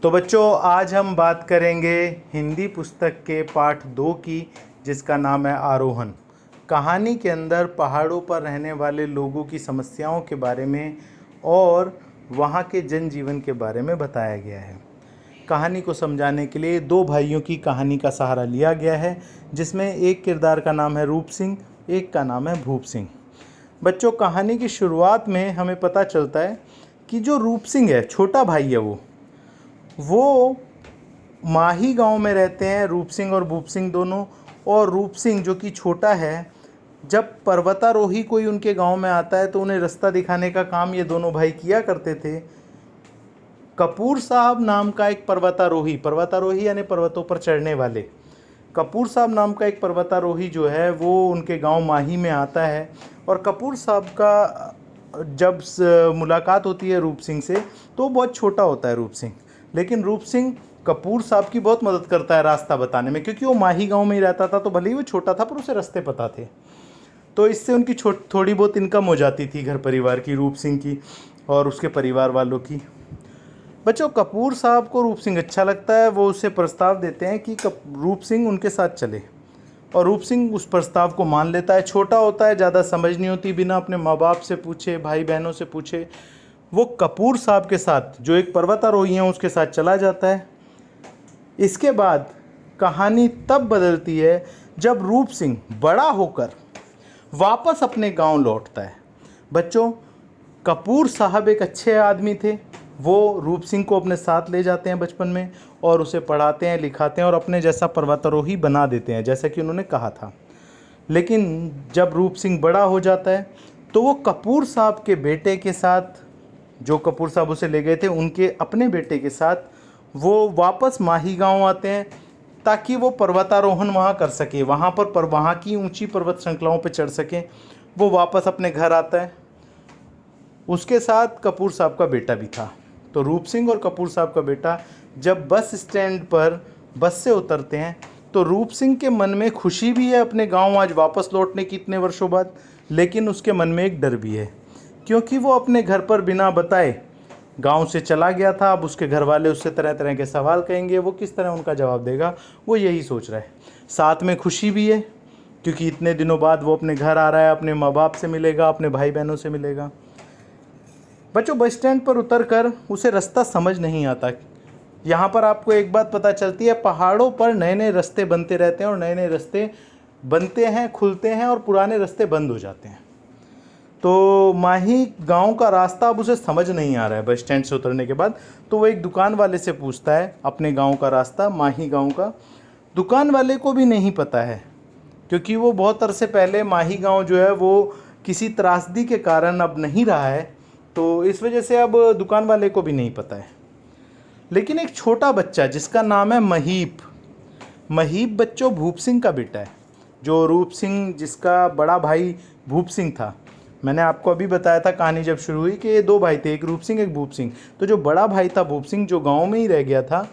तो बच्चों आज हम बात करेंगे हिंदी पुस्तक के पाठ 2 की, जिसका नाम है आरोहण। कहानी के अंदर पहाड़ों पर रहने वाले लोगों की समस्याओं के बारे में और वहाँ के जनजीवन के बारे में बताया गया है। कहानी को समझाने के लिए 2 भाइयों की कहानी का सहारा लिया गया है, जिसमें एक किरदार का नाम है रूप सिंह, एक का नाम है भूप सिंह। बच्चों, कहानी की शुरुआत में हमें पता चलता है कि जो रूप सिंह है, छोटा भाई है, वो माही गांव में रहते हैं, रूप सिंह और भूप सिंह दोनों। और रूप सिंह जो कि छोटा है, जब पर्वतारोही कोई उनके गांव में आता है तो उन्हें रास्ता दिखाने का काम ये दोनों भाई किया करते थे। कपूर साहब नाम का एक पर्वतारोही यानी पर्वतों पर चढ़ने वाले, कपूर साहब नाम का एक पर्वतारोही जो है वो उनके गांव माही में आता है। और कपूर साहब का जब मुलाकात होती है रूप सिंह से, तो बहुत छोटा होता है रूप सिंह, लेकिन रूप सिंह कपूर साहब की बहुत मदद करता है रास्ता बताने में, क्योंकि वो माही गांव में ही रहता था। तो भले ही वो छोटा था पर उसे रास्ते पता थे, तो इससे उनकी थोड़ी बहुत इनकम हो जाती थी घर परिवार की, रूप सिंह की और उसके परिवार वालों की। बच्चों, कपूर साहब को रूप सिंह अच्छा लगता है। वो उसे प्रस्ताव देते हैं कि रूप सिंह उनके साथ चले, और रूप सिंह उस प्रस्ताव को मान लेता है। छोटा होता है, ज़्यादा समझ नहीं होती, बिना अपने माँ बाप से पूछे, भाई बहनों से पूछे, वो कपूर साहब के साथ, जो एक पर्वतारोही हैं, उसके साथ चला जाता है। इसके बाद कहानी तब बदलती है जब रूप सिंह बड़ा होकर वापस अपने गांव लौटता है। बच्चों, कपूर साहब एक अच्छे आदमी थे। वो रूप सिंह को अपने साथ ले जाते हैं बचपन में और उसे पढ़ाते हैं, लिखाते हैं और अपने जैसा पर्वतारोही बना देते हैं, जैसा कि उन्होंने कहा था। लेकिन जब रूप सिंह बड़ा हो जाता है तो वो कपूर साहब के बेटे के साथ, जो कपूर साहब उसे ले गए थे, उनके अपने बेटे के साथ वो वापस माही गांव आते हैं, ताकि वो पर्वतारोहण वहाँ कर सके, वहाँ की ऊंची पर्वत श्रृंखलाओं पर चढ़ सकें। वो वापस अपने घर आता है। उसके साथ कपूर साहब का बेटा भी था। तो रूप सिंह और कपूर साहब का बेटा जब बस स्टैंड पर बस से उतरते हैं, तो रूप सिंह के मन में खुशी भी है अपने गांव आज वापस लौटने की इतने वर्षों बाद, लेकिन उसके मन में एक डर भी है, क्योंकि वो अपने घर पर बिना बताए गांव से चला गया था। अब उसके घर वाले उससे तरह तरह के सवाल कहेंगे, वो किस तरह उनका जवाब देगा, वो यही सोच रहा है। साथ में खुशी भी है, क्योंकि इतने दिनों बाद वो अपने घर आ रहा है, अपने माँ बाप से मिलेगा, अपने भाई बहनों से मिलेगा। बच्चों, बस स्टैंड पर उतरकर उसे रास्ता समझ नहीं आता। यहाँ पर आपको एक बात पता चलती है, पहाड़ों पर नए नए रास्ते बनते रहते हैं और नए नए रास्ते बनते हैं, खुलते हैं, और पुराने रास्ते बंद हो जाते हैं। तो माही गांव का रास्ता अब उसे समझ नहीं आ रहा है बस स्टैंड से उतरने के बाद। तो वो एक दुकान वाले से पूछता है अपने गांव का रास्ता, माही गांव का। दुकान वाले को भी नहीं पता है, क्योंकि वो बहुत अरसे पहले माही गांव जो है वो किसी त्रासदी के कारण अब नहीं रहा है, तो इस वजह से अब दुकान वाले को भी नहीं पता है। लेकिन एक छोटा बच्चा जिसका नाम है महीप, बच्चों भूप सिंह का बेटा है। जो रूप सिंह, जिसका बड़ा भाई भूप सिंह था, मैंने आपको अभी बताया था कहानी जब शुरू हुई कि ये 2 भाई थे, एक रूप सिंह एक भूप सिंह। तो जो बड़ा भाई था भूप सिंह, जो गांव में ही रह गया था,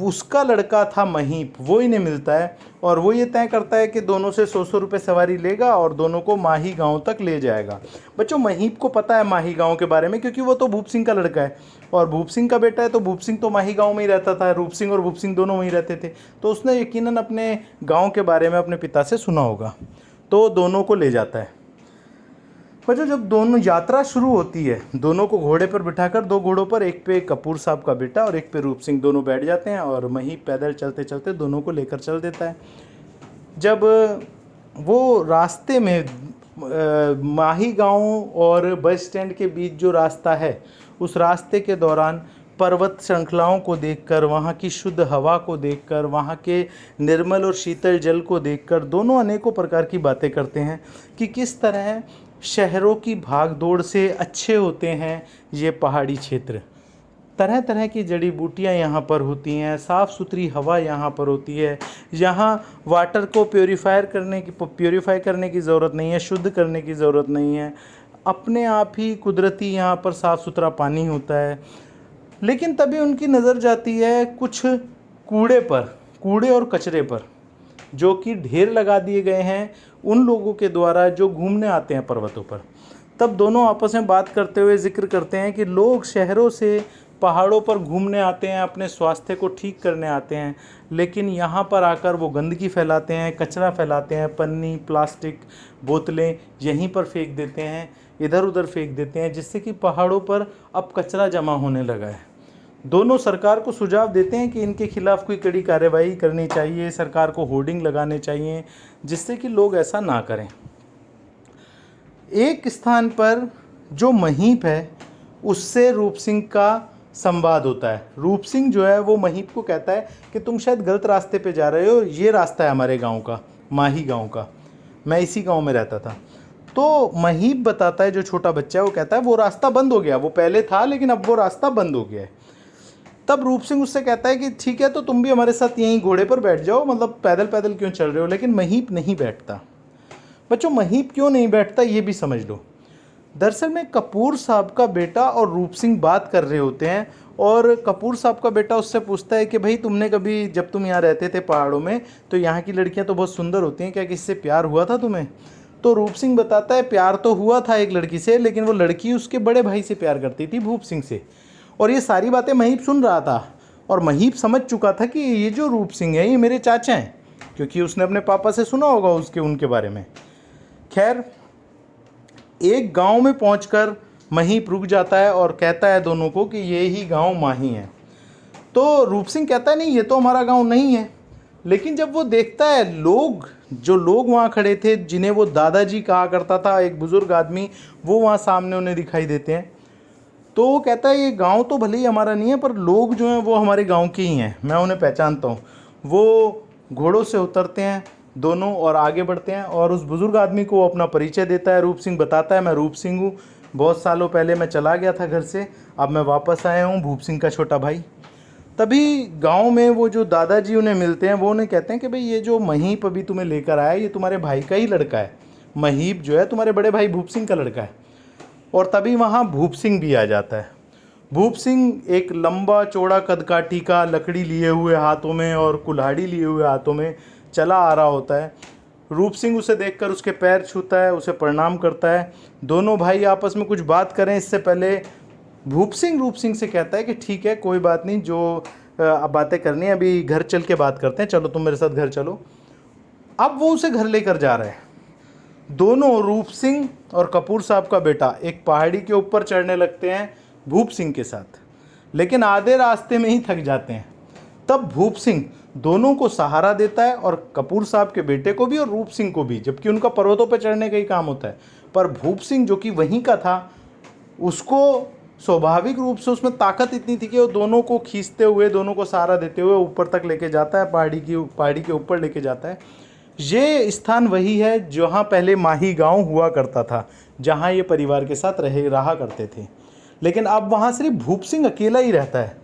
उसका लड़का था महीप, वो इन्हें मिलता है और वो ये तय करता है कि दोनों से 100 रुपये सवारी लेगा और दोनों को माही गांव तक ले जाएगा। बच्चों, महीप को पता है माही गांव के बारे में, क्योंकि वो तो भूप सिंह का लड़का है और भूप सिंह का बेटा है। तो भूप सिंह तो माही गांव में ही रहता था, रूप सिंह और भूप सिंह दोनों वहीं रहते थे, तो उसने यकीनन अपने गाँव के बारे में अपने पिता से सुना होगा, तो दोनों को ले जाता है। बच्चों, जब दोनों यात्रा शुरू होती है, दोनों को घोड़े पर बिठाकर, 2 घोड़ों पर, एक पे कपूर साहब का बेटा और एक पे रूप सिंह, दोनों बैठ जाते हैं और मही पैदल चलते चलते दोनों को लेकर चल देता है। जब वो रास्ते में माही गांव और बस स्टैंड के बीच जो रास्ता है, उस रास्ते के दौरान पर्वत श्रृंखलाओं को देखकर, वहाँ की शुद्ध हवा को देखकर, वहाँ के निर्मल और शीतल जल को देखकर दोनों अनेकों प्रकार की बातें करते हैं कि किस तरह शहरों की भागदौड़ से अच्छे होते हैं ये पहाड़ी क्षेत्र। तरह तरह की जड़ी बूटियाँ यहाँ पर होती हैं, साफ़ सुथरी हवा यहाँ पर होती है। यहाँ वाटर को प्योरीफाई करने की ज़रूरत नहीं है, शुद्ध करने की ज़रूरत नहीं है, अपने आप ही कुदरती यहाँ पर साफ़ सुथरा पानी होता है। लेकिन तभी उनकी नज़र जाती है कुछ कूड़े और कचरे पर, जो कि ढेर लगा दिए गए हैं उन लोगों के द्वारा जो घूमने आते हैं पर्वतों पर। तब दोनों आपस में बात करते हुए जिक्र करते हैं कि लोग शहरों से पहाड़ों पर घूमने आते हैं, अपने स्वास्थ्य को ठीक करने आते हैं, लेकिन यहाँ पर आकर वो गंदगी फैलाते हैं, कचरा फैलाते हैं, पन्नी, प्लास्टिक, बोतलें यहीं पर फेंक देते हैं, इधर उधर फेंक देते हैं, जिससे कि पहाड़ों पर अब कचरा जमा होने लगा है। दोनों सरकार को सुझाव देते हैं कि इनके खिलाफ़ कोई कड़ी कार्रवाई करनी चाहिए, सरकार को होर्डिंग लगाने चाहिए, जिससे कि लोग ऐसा ना करें। एक स्थान पर जो महीप है उससे रूप सिंह का संवाद होता है। रूप सिंह जो है वो महीप को कहता है कि तुम शायद गलत रास्ते पे जा रहे हो, ये रास्ता है हमारे गांव का, माही गांव का, मैं इसी गांव में रहता था। तो महीप बताता है, जो छोटा बच्चा है वो कहता है वो रास्ता बंद हो गया, वो पहले था लेकिन अब वो रास्ता बंद हो गया है। तब रूप सिंह उससे कहता है कि ठीक है, तो तुम भी हमारे साथ यहीं घोड़े पर बैठ जाओ, मतलब पैदल पैदल क्यों चल रहे हो। लेकिन महीप नहीं बैठता। बच्चों, महीप क्यों नहीं बैठता ये भी समझ लो। दरअसल में कपूर साहब का बेटा और रूप सिंह बात कर रहे होते हैं, और कपूर साहब का बेटा उससे पूछता है कि भाई तुमने कभी, जब तुम यहाँ रहते थे पहाड़ों में, तो यहाँ की लड़कियाँ तो बहुत सुंदर होती हैं, क्या किसी से प्यार हुआ था तुम्हें? तो रूप सिंह बताता है प्यार तो हुआ था एक लड़की से, लेकिन वो लड़की उसके बड़े भाई से प्यार करती थी, भूप सिंह से। और ये सारी बातें महीप सुन रहा था, और महीप समझ चुका था कि ये जो रूप सिंह है ये मेरे चाचा हैं, क्योंकि उसने अपने पापा से सुना होगा उनके बारे में। खैर, एक गांव में पहुंचकर महीप रुक जाता है और कहता है दोनों को कि ये ही गांव माही है। तो रूप सिंह कहता है नहीं, ये तो हमारा गांव नहीं है। लेकिन जब वो देखता है जो लोग वहाँ खड़े थे, जिन्हें वो दादाजी कहा करता था, एक बुज़ुर्ग आदमी, वो वहाँ सामने उन्हें दिखाई देते हैं, तो वो कहता है ये गांव तो भले ही हमारा नहीं है, पर लोग जो हैं वो हमारे गांव के ही हैं, मैं उन्हें पहचानता हूँ। वो घोड़ों से उतरते हैं दोनों और आगे बढ़ते हैं, और उस बुज़ुर्ग आदमी को वो अपना परिचय देता है। रूप सिंह बताता है मैं रूप सिंह हूँ, बहुत सालों पहले मैं चला गया था घर से, अब मैं वापस आया हूँ, भूप सिंह का छोटा भाई। तभी गांव में वो जो दादाजी उन्हें मिलते हैं, वो उन्हें कहते हैं कि भाई ये जो महीप अभी तुम्हें लेकर आया ये तुम्हारे भाई का ही लड़का है, महीप जो है तुम्हारे बड़े भाई भूप सिंह का लड़का है। और तभी वहाँ भूप सिंह भी आ जाता है। भूप सिंह एक लंबा चौड़ा कदकाठी का, लकड़ी लिए हुए हाथों में और कुल्हाड़ी लिए हुए हाथों में चला आ रहा होता है। रूप सिंह उसे देखकर उसके पैर छूता है, उसे प्रणाम करता है। दोनों भाई आपस में कुछ बात करें इससे पहले भूप सिंह रूप सिंह से कहता है कि ठीक है, कोई बात नहीं, जो अब बातें करनी है अभी घर चल के बात करते हैं, चलो तुम मेरे साथ घर चलो। अब वो उसे घर लेकर जा रहे हैं। दोनों, रूप सिंह और कपूर साहब का बेटा, एक पहाड़ी के ऊपर चढ़ने लगते हैं भूप सिंह के साथ, लेकिन आधे रास्ते में ही थक जाते हैं। तब भूप सिंह दोनों को सहारा देता है, और कपूर साहब के बेटे को भी और रूप सिंह को भी, जबकि उनका पर्वतों पर चढ़ने का ही काम होता है। पर भूप सिंह जो कि वहीं का था, उसको स्वाभाविक रूप से उसमें ताकत इतनी थी कि वो दोनों को खींचते हुए, दोनों को सहारा देते हुए ऊपर तक लेके जाता है, पहाड़ी के ऊपर लेके जाता है। ये स्थान वही है जहाँ पहले माही गांव हुआ करता था, जहाँ ये परिवार के साथ रहा करते थे। लेकिन अब वहाँ सिर्फ भूप सिंह अकेला ही रहता है।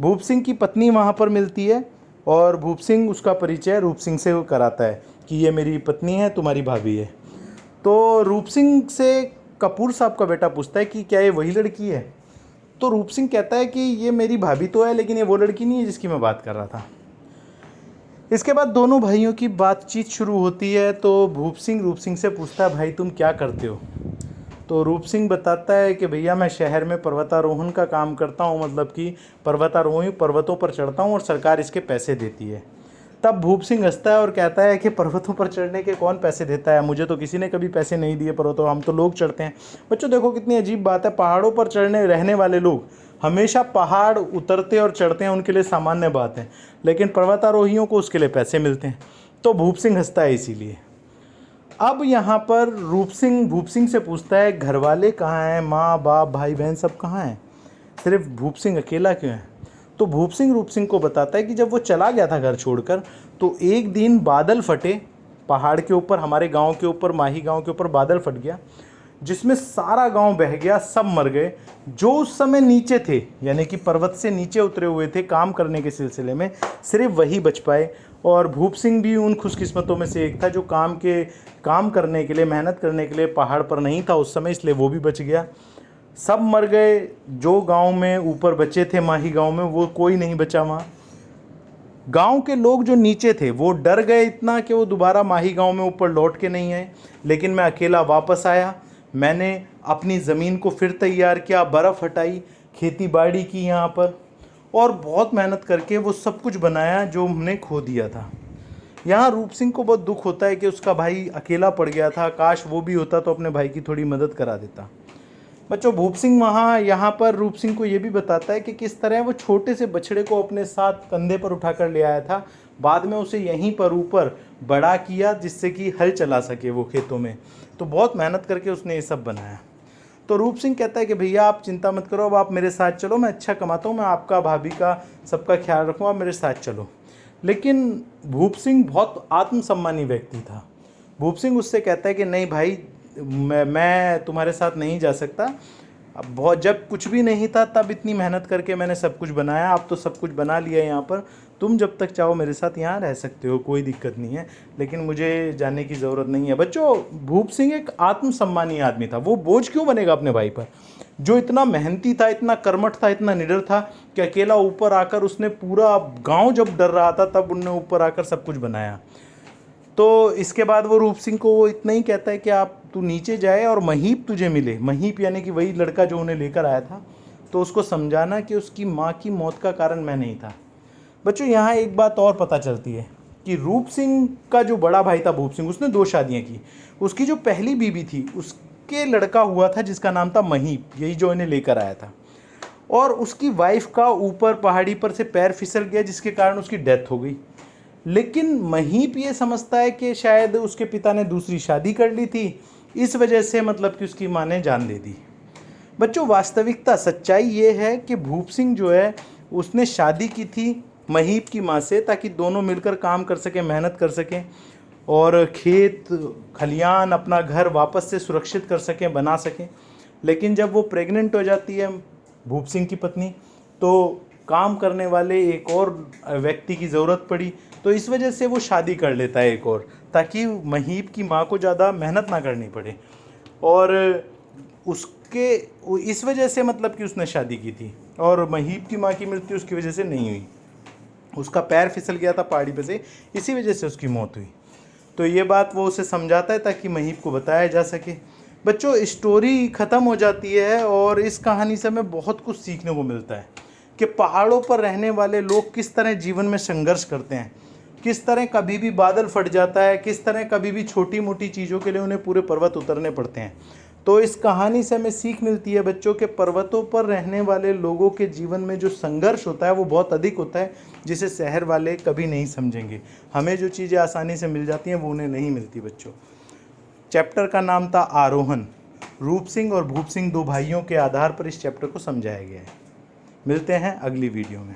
भूप सिंह की पत्नी वहाँ पर मिलती है, और भूप सिंह उसका परिचय रूप सिंह से कराता है कि ये मेरी पत्नी है, तुम्हारी भाभी है। तो रूप सिंह से कपूर साहब का बेटा पूछता है कि क्या ये वही लड़की है? तो रूप सिंह कहता है कि ये मेरी भाभी तो है, लेकिन ये वो लड़की नहीं है जिसकी मैं बात कर रहा था। इसके बाद दोनों भाइयों की बातचीत शुरू होती है। तो भूप सिंह रूप सिंह से पूछता है भाई तुम क्या करते हो? तो रूप सिंह बताता है कि भैया मैं शहर में पर्वतारोहण का काम करता हूँ, मतलब कि पर्वतारोही, पर्वतों पर चढ़ता हूँ और सरकार इसके पैसे देती है। तब भूप सिंह हंसता है और कहता है कि पर्वतों पर चढ़ने के कौन पैसे देता है, मुझे तो किसी ने कभी पैसे नहीं दिए पर्वतों, हम तो लोग चढ़ते हैं। बच्चों देखो कितनी अजीब बात है, पहाड़ों पर चढ़ने रहने वाले लोग हमेशा पहाड़ उतरते और चढ़ते हैं, उनके लिए सामान्य बात है, लेकिन पर्वतारोहियों को उसके लिए पैसे मिलते हैं। तो भूप सिंह हंसता है इसीलिए। अब यहाँ पर भूप सिंह से पूछता है घर वाले कहाँ हैं, माँ बाप भाई बहन सब कहाँ हैं, सिर्फ भूप सिंह अकेला क्यों है? तो भूप सिंह रूप सिंह को बताता है कि जब वो चला गया था घर छोड़कर, तो एक दिन बादल फटे पहाड़ के ऊपर, हमारे गांव के ऊपर, माही गांव के ऊपर बादल फट गया, जिसमें सारा गांव बह गया, सब मर गए। जो उस समय नीचे थे, यानी कि पर्वत से नीचे उतरे हुए थे काम करने के सिलसिले में, सिर्फ वही बच पाए। और भूप सिंह भी उन खुशकिस्मतों में से एक था जो काम करने के लिए, मेहनत करने के लिए पहाड़ पर नहीं था उस समय, इसलिए वो भी बच गया। सब मर गए। जो गांव में ऊपर बचे थे माही गांव में, वो कोई नहीं बचा वहाँ। गांव के लोग जो नीचे थे वो डर गए इतना कि वो दोबारा माही गांव में ऊपर लौट के नहीं आए। लेकिन मैं अकेला वापस आया, मैंने अपनी ज़मीन को फिर तैयार किया, बर्फ़ हटाई, खेती बाड़ी की यहाँ पर, और बहुत मेहनत करके वो सब कुछ बनाया जो हमने खो दिया था। यहाँ रूप सिंह को बहुत दुख होता है कि उसका भाई अकेला पड़ गया था, काश वो भी होता तो अपने भाई की थोड़ी मदद करा देता। बच्चों, भूप सिंह वहाँ यहाँ पर रूप सिंह को ये भी बताता है कि किस तरह वो छोटे से बछड़े को अपने साथ कंधे पर उठाकर ले आया था, बाद में उसे यहीं पर ऊपर बड़ा किया जिससे कि हल चला सके वो खेतों में। तो बहुत मेहनत करके उसने ये सब बनाया। तो रूप सिंह कहता है कि भैया आप चिंता मत करो, अब आप मेरे साथ चलो, मैं अच्छा कमाता हूँ, मैं आपका भाभी का सबका ख्याल रखूँगा, आप मेरे साथ चलो। लेकिन भूप सिंह बहुत आत्मसम्मानी व्यक्ति था। भूप सिंह उससे कहता है कि नहीं भाई, मैं तुम्हारे साथ नहीं जा सकता। अब बहुत, जब कुछ भी नहीं था तब इतनी मेहनत करके मैंने सब कुछ बनाया, अब तो सब कुछ बना लिया यहाँ पर, तुम जब तक चाहो मेरे साथ यहाँ रह सकते हो, कोई दिक्कत नहीं है, लेकिन मुझे जाने की ज़रूरत नहीं है। बच्चों, भूप सिंह एक आत्मसम्मानी आदमी था। वो बोझ क्यों बनेगा अपने भाई पर, जो इतना मेहनती था, इतना कर्मठ था, इतना निडर था कि अकेला ऊपर आकर उसने पूरा गाँव जब डर रहा था तब उनने ऊपर आकर सब कुछ बनाया। तो इसके बाद वो रूप सिंह को वो इतना ही कहता है कि आप तू नीचे जाए और महीप तुझे मिले। महीप यानी कि वही लड़का जो उन्हें लेकर आया था। तो उसको समझाना कि उसकी माँ की मौत का कारण मैं नहीं था। बच्चों, यहाँ एक बात और पता चलती है कि रूप सिंह का जो बड़ा भाई था भूप सिंह, उसने 2 शादियाँ की। उसकी जो पहली बीवी थी उसके लड़का हुआ था जिसका नाम था महीप, यही जो इन्हें लेकर आया था। और उसकी वाइफ का ऊपर पहाड़ी पर से पैर फिसल गया जिसके कारण उसकी डेथ हो गई। लेकिन महीप ये समझता है कि शायद उसके पिता ने दूसरी शादी कर ली थी, इस वजह से मतलब कि उसकी माँ ने जान दे दी। बच्चों, वास्तविकता सच्चाई ये है कि भूप सिंह जो है उसने शादी की थी महीप की माँ से, ताकि दोनों मिलकर काम कर सकें, मेहनत कर सकें और खेत खलियान अपना घर वापस से सुरक्षित कर सकें, बना सकें। लेकिन जब वो प्रेग्नेंट हो जाती है भूप सिंह की पत्नी, तो काम करने वाले एक और व्यक्ति की ज़रूरत पड़ी, तो इस वजह से वो शादी कर लेता है एक और, ताकि महीप की माँ को ज़्यादा मेहनत ना करनी पड़े। और उसके इस वजह से मतलब कि उसने शादी की थी, और महीप की माँ की मृत्यु उसकी वजह से नहीं हुई। उसका पैर फिसल गया था पहाड़ी पे से, इसी वजह से उसकी मौत हुई। तो ये बात वो उसे समझाता है ताकि महीप को बताया जा सके। बच्चों, स्टोरी ख़त्म हो जाती है और इस कहानी से हमें बहुत कुछ सीखने को मिलता है कि पहाड़ों पर रहने वाले लोग किस तरह जीवन में संघर्ष करते हैं, किस तरह कभी भी बादल फट जाता है, किस तरह कभी भी छोटी मोटी चीज़ों के लिए उन्हें पूरे पर्वत उतरने पड़ते हैं। तो इस कहानी से हमें सीख मिलती है बच्चों के पर्वतों पर रहने वाले लोगों के जीवन में जो संघर्ष होता है वो बहुत अधिक होता है, जिसे शहर वाले कभी नहीं समझेंगे। हमें जो चीज़ें आसानी से मिल जाती हैं वो उन्हें नहीं मिलती। बच्चों, चैप्टर का नाम था आरोहण। रूप सिंह और भूप सिंह 2 भाइयों के आधार पर इस चैप्टर को समझाया गया है। मिलते हैं अगली वीडियो में।